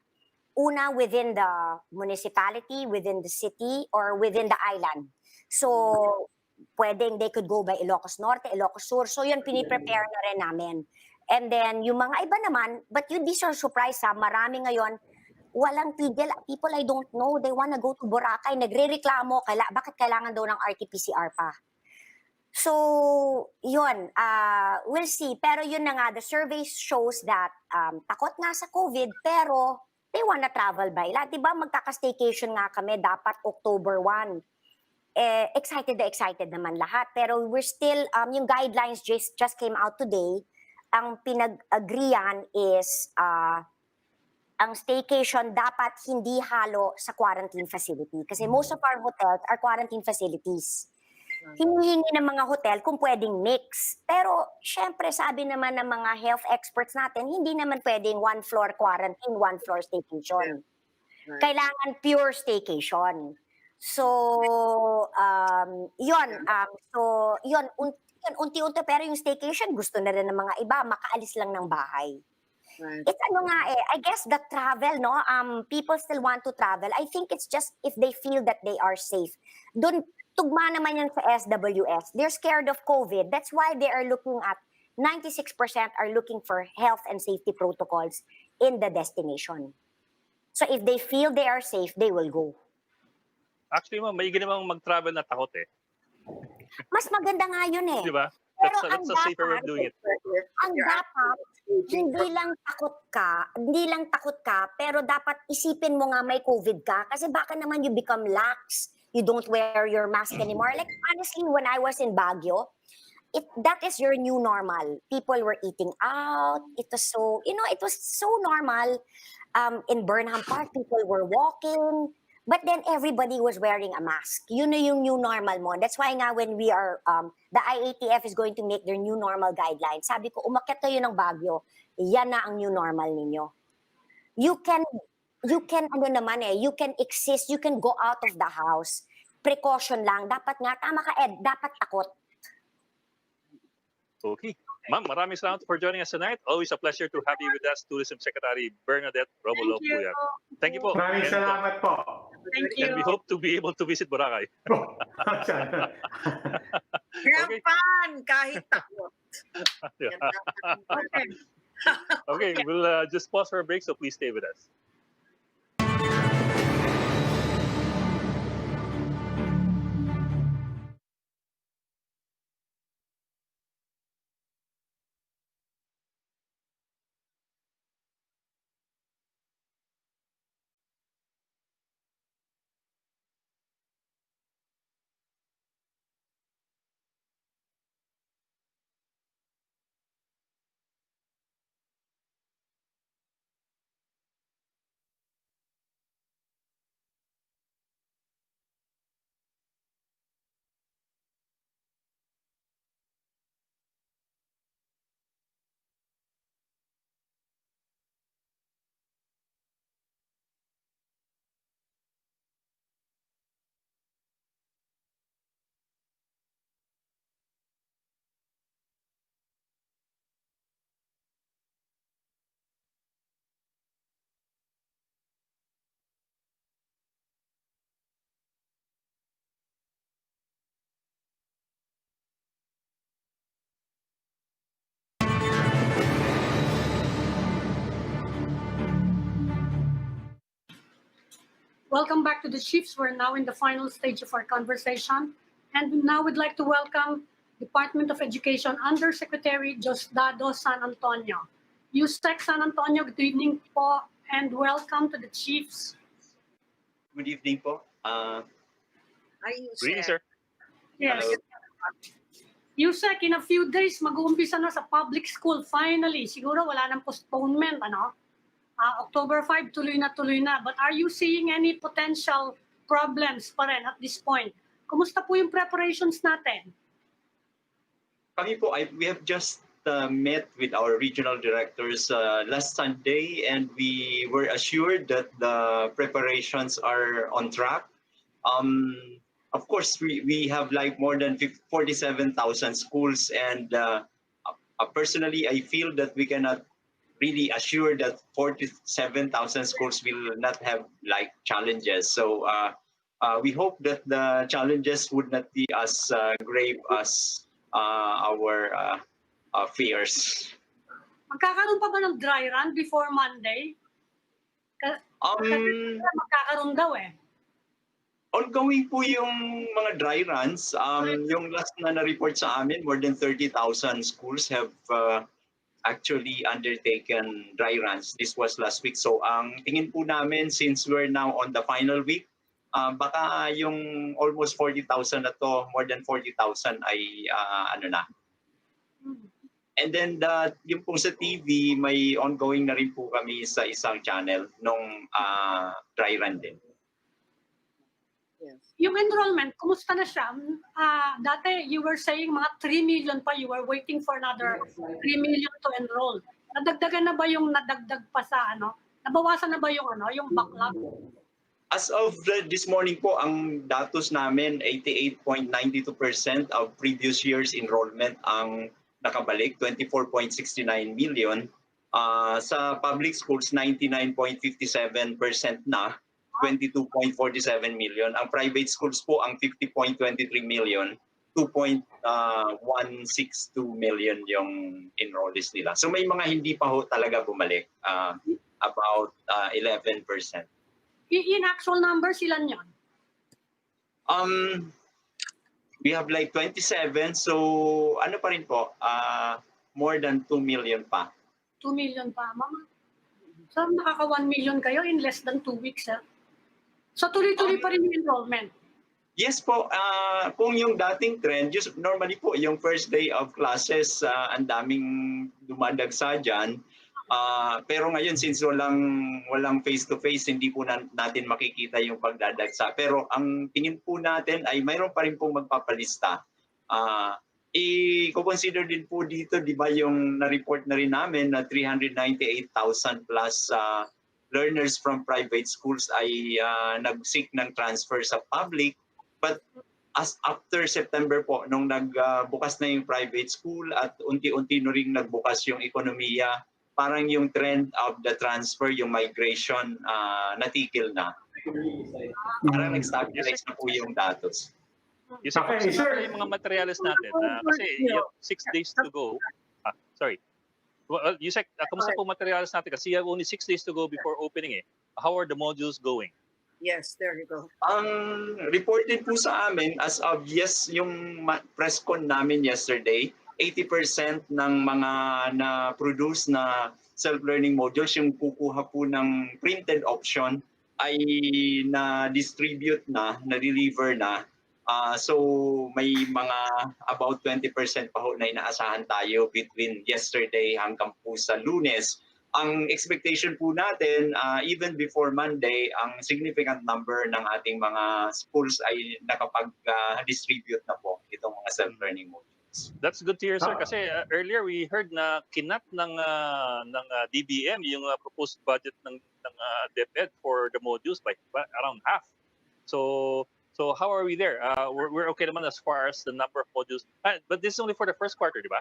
Una, within the municipality, within the city, or within the island. So, they could go by Ilocos Norte, Ilocos Sur. So, yun, piniprepare na rin namin. And then, yung mga iba naman, but you'd be so surprised marami ngayon, walang tigil. People I don't know, they wanna go to Boracay. Nagre-reklamo, bakit kailangan daw ng RT-PCR pa? So, yun, we'll see. Pero yun na nga, the survey shows that takot nga sa COVID, pero they wanna travel by land. Diba, magkaka-staycation nga kami, dapat October 1. Excited naman lahat. Pero we're still, yung guidelines just came out today. Ang pinag-agreean is, ang staycation dapat hindi halo sa quarantine facility. Kasi most of our hotels are quarantine facilities. Hinihingi ng mga hotel kung pwedeng mix. Pero, syempre, sabi naman ng mga health experts natin, hindi naman pwedeng one floor quarantine, one floor staycation. Right. Kailangan pure staycation. So, yun. Unti-unti, pero yung staycation, gusto na rin ng mga iba, makaalis lang ng bahay. Right. It's I guess the travel, no? People still want to travel. I think it's just if they feel that they are safe. Tugma naman yan sa SWS. They're scared of COVID. That's why they are looking at 96% are looking for health and safety protocols in the destination. So if they feel they are safe, they will go. Actually, ma'am, may ginamang mag-travel na takot eh. Mas maganda nga yun eh. Diba? Pero that's a safer way of doing it. Ang dapat, hindi lang takot ka, pero dapat isipin mo nga may COVID ka kasi baka naman you become lax. You don't wear your mask anymore. Like, honestly, when I was in Baguio, that is your new normal. People were eating out. It was so normal. In Burnham Park, people were walking. But then everybody was wearing a mask. Yun na yung new normal mo. That's why nga when we are, the IATF is going to make their new normal guidelines. Sabi ko, umakyat kayo ng Baguio. Yan na ang new normal ninyo. You can you can exist, you can go out of the house. Precaution lang. Dapat nga, tama ka Ed, dapat takot. Okay. Ma'am, maraming salamat for joining us tonight. Always a pleasure to have you with us, Tourism Secretary Bernadette Romulo Thank you. Puyat. Thank you po. Maraming And, salamat po. Thank and we you. hope to be able to visit Boracay. Sana. Have Okay. fun kahit takot. Yan ang Okay. Okay, we'll just pause for a break, so please stay with us. Welcome back to the Chiefs. We're now in the final stage of our conversation. And now we'd like to welcome Department of Education Undersecretary Diosdado San Antonio. USEC San Antonio, good evening po and welcome to the Chiefs. Good evening po. Greetings, sir. Yes. Hello. USEC, in a few days, mag-uumpisa na sa public school finally. Siguro wala nang postponement, ano? October 5, tuloy na. But are you seeing any potential problems pa rin at this point? Kumusta po yung preparations natin? Kami po, we have just met with our regional directors last Sunday, and we were assured that the preparations are on track. Of course, we have like more than 47,000 schools, and personally, I feel that we cannot really assure that 47,000 schools will not have like challenges. So we hope that the challenges would not be as grave as our fears. Magkakaroon pa ba ng dry run before Monday? Kasi magkakaroon daw eh. Ongoing po yung mga dry runs. Yung last na na-report sa amin, more than 30,000 schools have actually undertaken dry runs. This was last week. So ang tingin po namin, since we're now on the final week, baka yung almost 40,000 na to, more than 40,000 ay ano na. And then yung po sa TV, may ongoing na rin po kami sa isang channel nung dry run din. Yes. Yung enrollment, kumusta na siya? Dati, you were saying mga 3 million pa, you were waiting for another 3 million to enroll. Nadagdagan na ba yung nadagdag pa sa ano? Nabawasan na ba yung ano, yung backlog? As of this morning po, ang datos namin, 88.92% of previous year's enrollment ang nakabalik, 24.69 million. Sa public schools, 99.57% na, 22.47 million. Ang private schools po, ang 50.23 million, 2.162 million yung enrollees nila. So may mga hindi pa ho talaga bumalik, about 11%. In actual numbers, ilan yun? We have like 27, so ano pa rin po, more than 2 million pa. 2 million pa, mama. So nakaka 1 million kayo in less than 2 weeks, ha? So tuloy-tuloy pa rin yung enrollment? Yes po, kung yung dating trend, normally po yung first day of classes, ang daming dumadagsa dyan. Pero ngayon, since walang face-to-face, hindi po natin makikita yung pagdadagsa. Pero ang tingin po natin ay mayroon pa rin pong magpapalista. I-consider din po dito, di ba yung na-report na rin namin na 398,000 plus learners from private schools ay nag-seek ng transfer sa public. But as after September po, nung nagbukas na yung private school at unti-unti na rin nagbukas yung ekonomiya, parang yung trend of the transfer, yung migration, natigil na. Parang nag-stabilize na po yung datos. Yusek, Okay, kamusta sir. pala yung mga materials natin? Kasi yung 6 days to go. Sorry. Well, Yusek, kamusta po materials natin? Kasi you have only 6 days to go before opening eh. How are the modules going? Yes, there you go. Ang reported po sa amin, as of yung press con namin yesterday, 80% ng mga na-produce na self-learning modules, yung kukuha po ng printed option, ay na-distribute na, na-deliver na. So may mga about 20% pa ho na inaasahan tayo between yesterday hanggang po sa Lunes. Ang expectation po natin, even before Monday, ang significant number ng ating mga schools ay nakapag-distribute na po itong mga self-learning modules. That's good to hear, sir. Kasi earlier we heard na kinat ng DBM yung proposed budget ng DepEd for the modules by around half. So how are we there? We're okay naman as far as the number of modules. But this is only for the first quarter, di ba?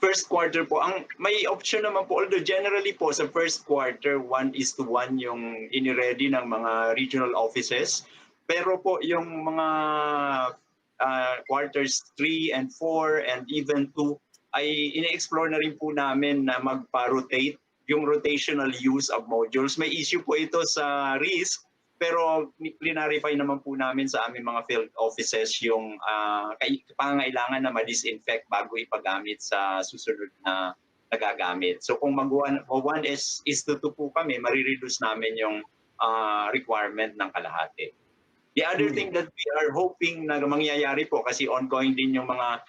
First quarter po, ang may option naman po, although generally po sa first quarter, 1:1 yung ini-ready ng mga regional offices. Pero po yung mga quarters 3 and 4 and even 2 ay ine-explore na rin po namin na magpa-rotate yung rotational use of modules. May issue po ito sa risk, pero clarify naman po namin sa aming mga field offices yung pangangailangan na ma-disinfect bago ipagamit sa susunod na nagagamit. So kung mag-1 is to 2 po kami, marireduce namin yung requirement ng kalahati. The other thing that we are hoping na mangyayari po, kasi ongoing din yung mga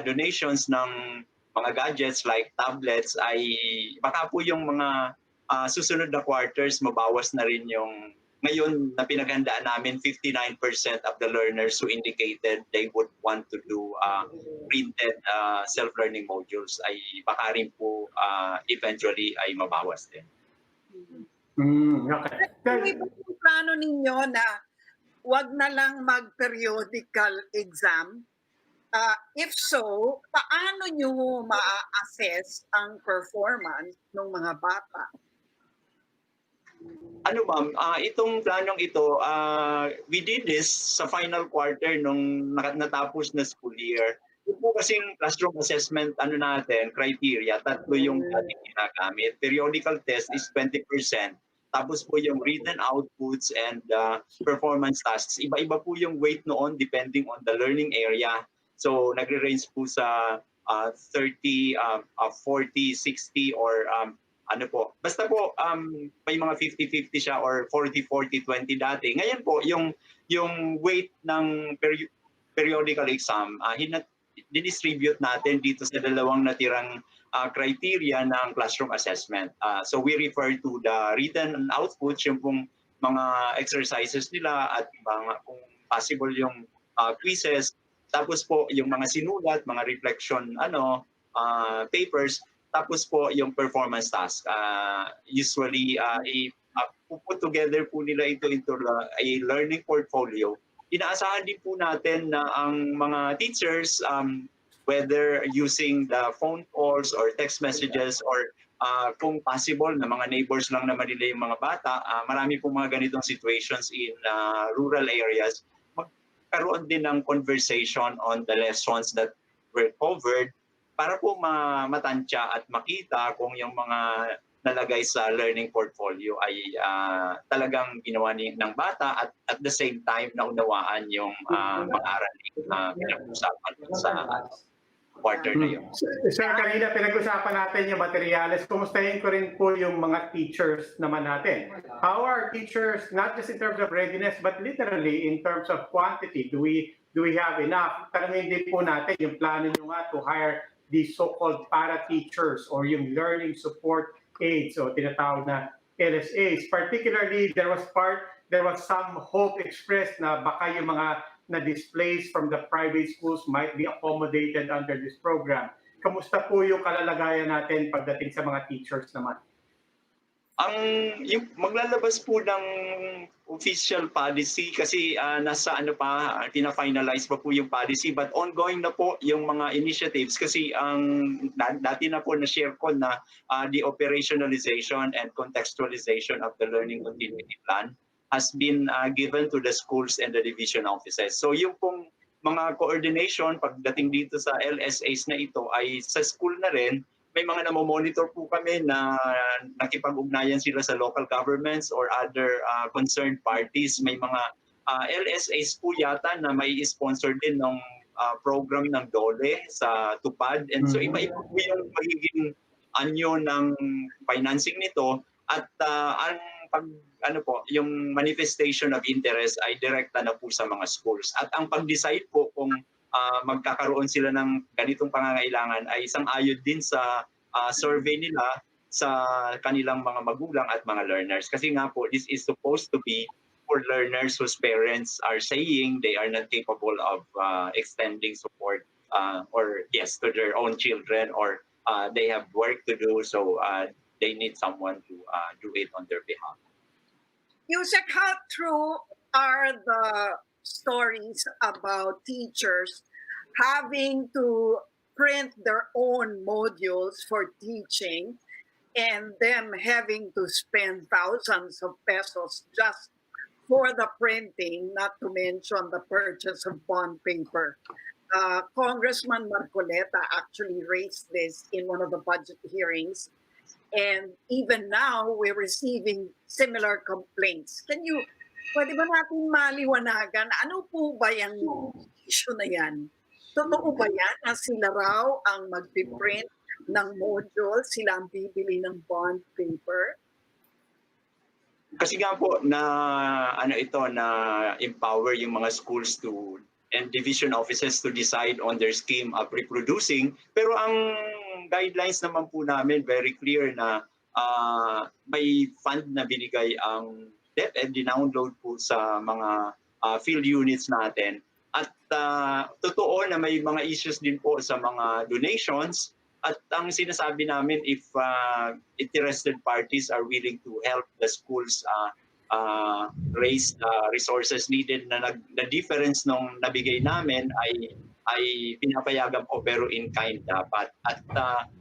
donations ng mga gadgets like tablets, ay baka po yung mga susunod na quarters mabawas na rin yung ngayon na pinaghandaan namin 59% of the learners who indicated they would want to do printed self-learning modules ay baka rin po eventually ay mabawas din. Okay. May plano ninyo na wag na lang mag-periodical exam? If so, paano nyo ma-assess ang performance ng mga bata? Ano ma'am, itong planong ito, we did this sa final quarter nung natapos na school year. Yung po kasing classroom assessment natin, criteria, 3 yung ating ginagamit. Periodical test is 20%. Tapos po yung written outputs and performance tasks. Iba-iba po yung weight noon depending on the learning area. So nagre-range po sa 30, 40, 60 or ano po. Basta po may mga 50-50 siya or 40-40-20 dati. Ngayon po yung weight ng periodical exam didistribute natin dito sa dalawang natirang criteria ng classroom assessment. So we refer to the written outputs, yung pong mga exercises nila at mga kung possible yung quizzes. Tapos po yung mga sinulat, mga reflection papers. Tapos po yung performance task. Usually, put together po nila ito into a learning portfolio. Inaasahan din po natin na ang mga teachers, whether using the phone calls or text messages or kung possible na mga neighbors lang naman nila yung mga bata, marami po mga ganitong situations in rural areas, magkaroon din ng conversation on the lessons that were covered para po matansya at makita kung yung mga nalagay sa learning portfolio ay talagang ginawa ng bata at the same time naunawaan yung mga aralin na pinag-usapan sa quarter na yun. Sir, kanina pinag-usapan natin yung materials. Kumustahin ko rin po yung mga teachers naman natin. How are teachers, not just in terms of readiness, but literally in terms of quantity? Do we have enough? Tanungin din po natin yung plano nyo nga to hire these so-called para-teachers or yung learning support aids o tinatawag na LSAs. Particularly, there was some hope expressed na baka yung mga na-displaced from the private schools might be accommodated under this program. Kamusta po yung kalalagayan natin pagdating sa mga teachers naman? Yung maglalabas po ng official policy kasi nasa ano pa, pina-finalize pa po yung policy but ongoing na po yung mga initiatives kasi dati na po na-share ko na the operationalization and contextualization of the learning continuity plan has been given to the schools and the division offices. So yung pong mga coordination pagdating dito sa LSAs na ito ay sa school na rin. May mga namomonitor po kami na nakipag-ugnayan sila sa local governments or other concerned parties. May mga LSAs po yata na may sponsor din ng program ng DOLE sa TUPAD. And so iba-iba po yung magiging anyo ng financing nito at ang yung manifestation of interest ay direkta na po sa mga schools. At ang pag-decide po kung magkakaroon sila ng ganitong pangangailangan ay isang-ayon din sa survey nila sa kanilang mga magulang at mga learners. Kasi nga po, this is supposed to be for learners whose parents are saying they are not capable of extending support to their own children or they have work to do, so they need someone to do it on their behalf. Yusek, how true are the stories about teachers having to print their own modules for teaching and them having to spend thousands of pesos just for the printing, not to mention the purchase of bond paper? Congressman Marcoleta actually raised this in one of the budget hearings, and even now we're receiving similar complaints. Pwede ba natin maliwanagan, ano po ba yung issue na yan? Totoo ba yan na sila raw ang magpiprint ng module, sila ang bibili ng bond paper? Kasi nga po na empower yung mga schools and division offices to decide on their scheme of reproducing. Pero ang guidelines naman po namin very clear na may fund na binigay ang DepEd, dinownload po sa mga field units natin. At totoo na may mga issues din po sa mga donations. At ang sinasabi namin, if interested parties are willing to help the schools raise the resources needed, na difference nung nabigay namin ay pinapayagan po pero in kind dapat. At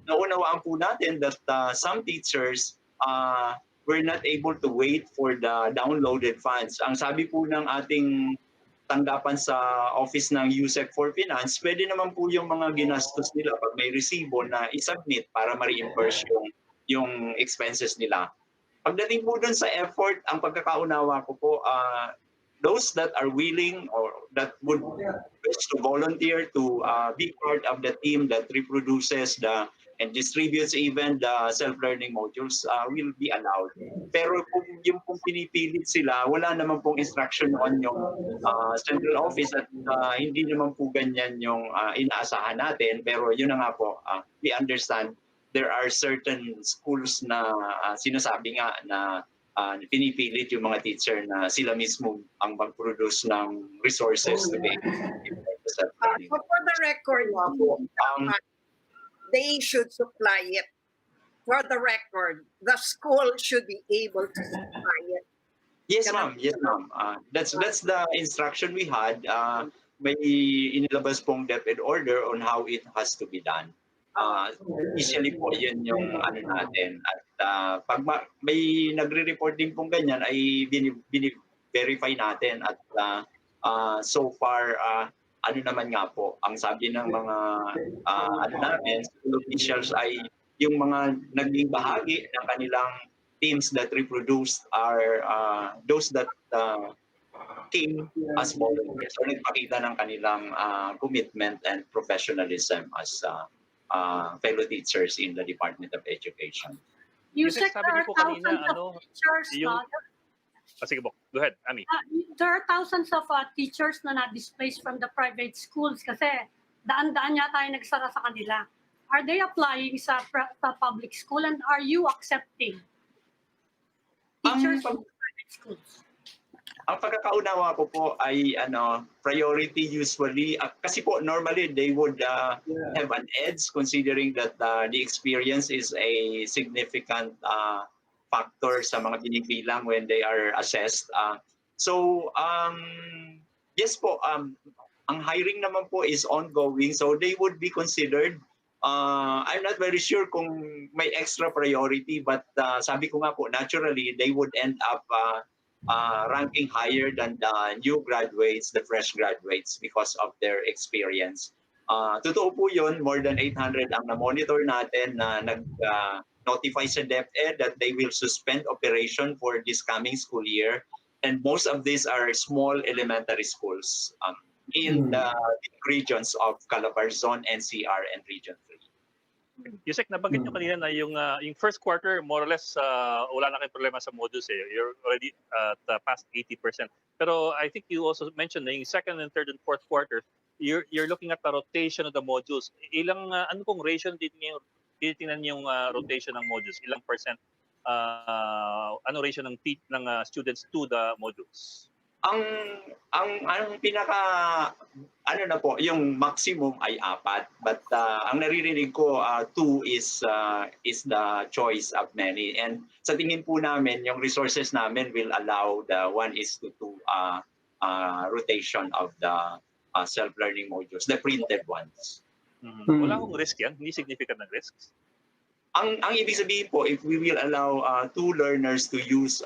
naunawaan po natin that some teachers were not able to wait for the downloaded funds. Ang sabi po ng ating tanggapan sa Office ng USEC for Finance, pwede naman po yung mga ginastos nila pag may resibo na isubmit para ma-reimburse yung expenses nila. Pagdating po dun sa effort, ang pagkakaunawa ko po, those that are willing or that would wish to volunteer to be part of the team that reproduces and distributes even the self-learning modules will be allowed. Pero kung yung pong pinipilit sila, wala naman pong instruction on yung central office at hindi naman po ganyan yung inaasahan natin. Pero yun na nga po, we understand there are certain schools na sinasabi nga na pinipilit yung mga teacher na sila mismo ang mag-produce ng resources to be able to self-learning. For the record, they should supply it. For the record, the school should be able to supply it. Yes, ma'am. Yes, ma'am. That's the instruction we had. May inilabas pong DepEd order on how it has to be done. Initially po, yun yung natin. At pag may nagre-report din pong ganyan, ay verify natin. At so far, naman nga po, ang sabi ng mga namin, school officials ay yung mga naging bahagi ng kanilang teams that reproduced are those that came as volunteers or nagpakita ng kanilang commitment and professionalism as fellow teachers in the Department of Education. You Kasi said sabi there niyo po are kanina, thousands of teachers, sige po, go ahead, Ami. there are thousands of teachers na na-displaced from the private schools kasi daan-daan yata tayo nagsara sa kanila. Are they applying sa public school and are you accepting teachers from private schools? Ang pagkakaunawa ko po ay priority usually kasi po normally they would have an edge considering that the experience is a significant factor sa mga binibilang when they are assessed. Yes po, ang hiring naman po is ongoing, so they would be considered. I'm not very sure kung may extra priority, but sabi ko nga po, naturally, they would end up ranking higher than the new graduates, the fresh graduates, because of their experience. Totoo po yun, more than 800 ang na-monitor natin na nag-notify sa DepEd that they will suspend operation for this coming school year. And most of these are small elementary schools in the regions of Calabarzon, NCR, and Region 3. Yusek, nabanggit nyo kanina na yung first quarter, more or less, wala na kayong problema sa modules. You're already at past 80%. Pero I think you also mentioned na yung second and third and fourth quarter, you're looking at the rotation of the modules. Ilang, ano pong ratio titingnan yung rotation ng modules? Ilang percent, ano ratio ng students to the modules? Ang pinaka na po, yung maximum ay 4, but ang naririnig ko 2 is the choice of many, and sa tingin po namin yung resources namin will allow the 1:2 rotation of the self-learning modules, the printed ones. Wala akong risk yan, hindi significant ng risks. Ang ibig sabihin po, if we will allow 2 learners to use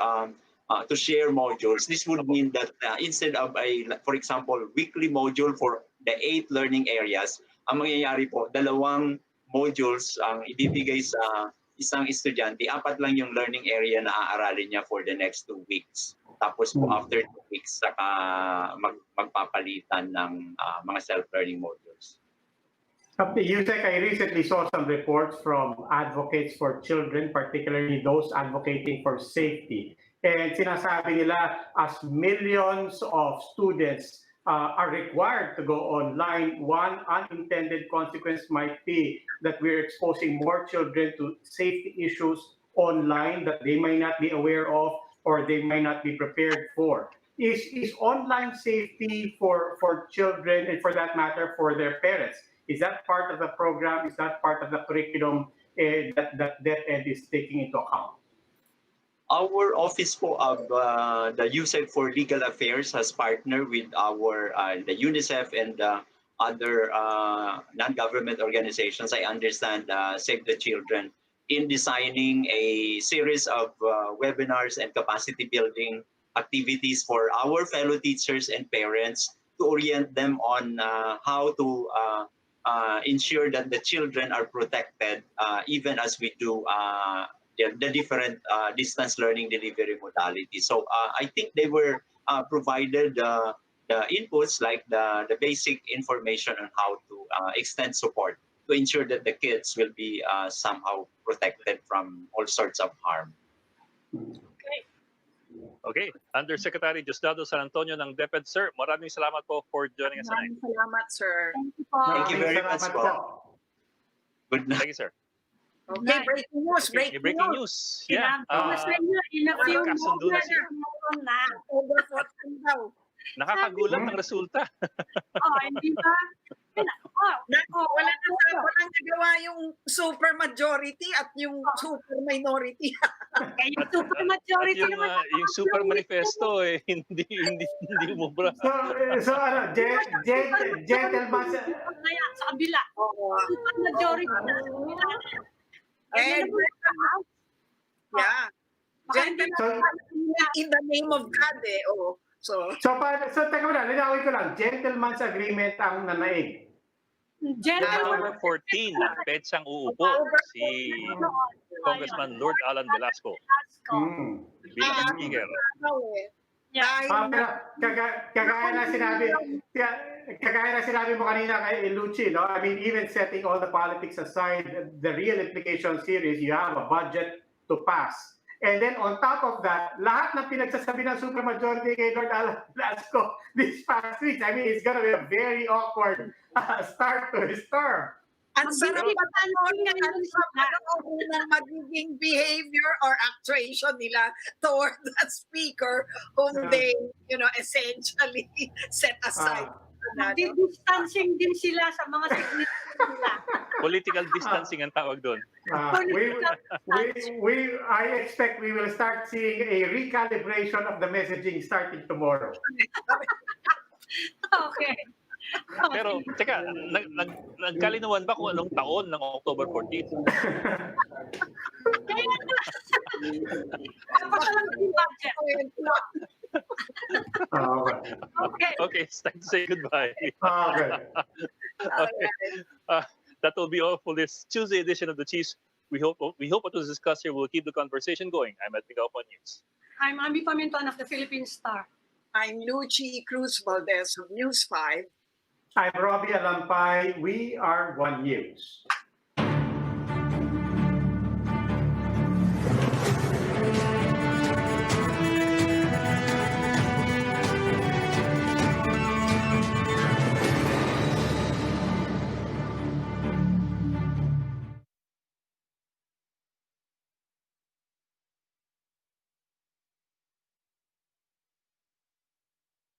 to share modules, this would mean that instead of for example, weekly module for the 8 learning areas, ang mangyayari po, 2 modules ang ibibigay sa isang estudyante, 4 lang yung learning area na aaralin niya for the next 2 weeks. Tapos po after 2 weeks, saka magpapalitan ng mga self-learning modules. Yusek, I recently saw some reports from advocates for children, particularly those advocating for safety. And sinasabi nila, as millions of students are required to go online, one unintended consequence might be that we're exposing more children to safety issues online that they might not be aware of or they might not be prepared for. Is online safety for children, and for that matter, for their parents, is that part of the program? Is that part of the curriculum that DepEd is taking into account? Our office po of the USAID for Legal Affairs has partnered with the UNICEF and other non-government organizations. I understand Save the Children in designing a series of webinars and capacity building activities for our fellow teachers and parents to orient them on how to ensure that the children are protected even as we do the different distance learning delivery modalities. So I think they were provided the inputs, like the basic information on how to extend support to ensure that the kids will be somehow protected from all sorts of harm. Okay. Undersecretary Diosdado San Antonio ng DepEd, sir, maraming salamat po for joining us tonight. Maraming salamat, sir. Thank you po. Thank you very much po. Good night. Thank you, sir. Okay, breaking news, Okay, breaking news. Yeah. Sa inyo, in a few Nagkasundo na moments, sila. meron na. Over 14 daw. Nakakagulat ng resulta. Hindi ba? Wala nang nagawa yung super majority at yung super minority. Yung super At majority yung, naman. yung super manifesto hindi umubra. So gentlemen, Kaya sa kabila. Super majority na sa kabila. And yeah. In the name of God So teka muna, linawin ko lang, gentleman's agreement ang nanaig. Gentlemen, November 14, ang petsang uupo si Congressman Lord Alan Velasco bilang speaker. Kagaya na sinabi mo kanina kay Lucy, no? I mean, even setting all the politics aside, the real implications here is you have a budget to pass. And then on top of that, lahat ng pinagsasabi ng supermajority kay Lord Alan Velasco this past week, I mean, it's gonna be a very awkward start to his term. Ang sarap ng magiging behavior or actuation nila toward the speaker whom they, essentially set aside. Distancing din sila sa mga signature nila. Political distancing ang tawag doon. I expect we will start seeing a recalibration of the messaging starting tomorrow. Okay. Pero, teka, nagkalinawan ba kung anong taon ng October 14th? Kaya na. Tapos lang yung budget. Okay. Okay, it's time to say goodbye. Okay. Okay. That will be all for this Tuesday edition of the Chiefs. We hope what was discussed here will keep the conversation going. I'm at Miguel News. I'm Ami Pamintuan of the Philippine Star. I'm Lucy Cruz Valdez of News 5. I'm Robbie Alampay. We are One News.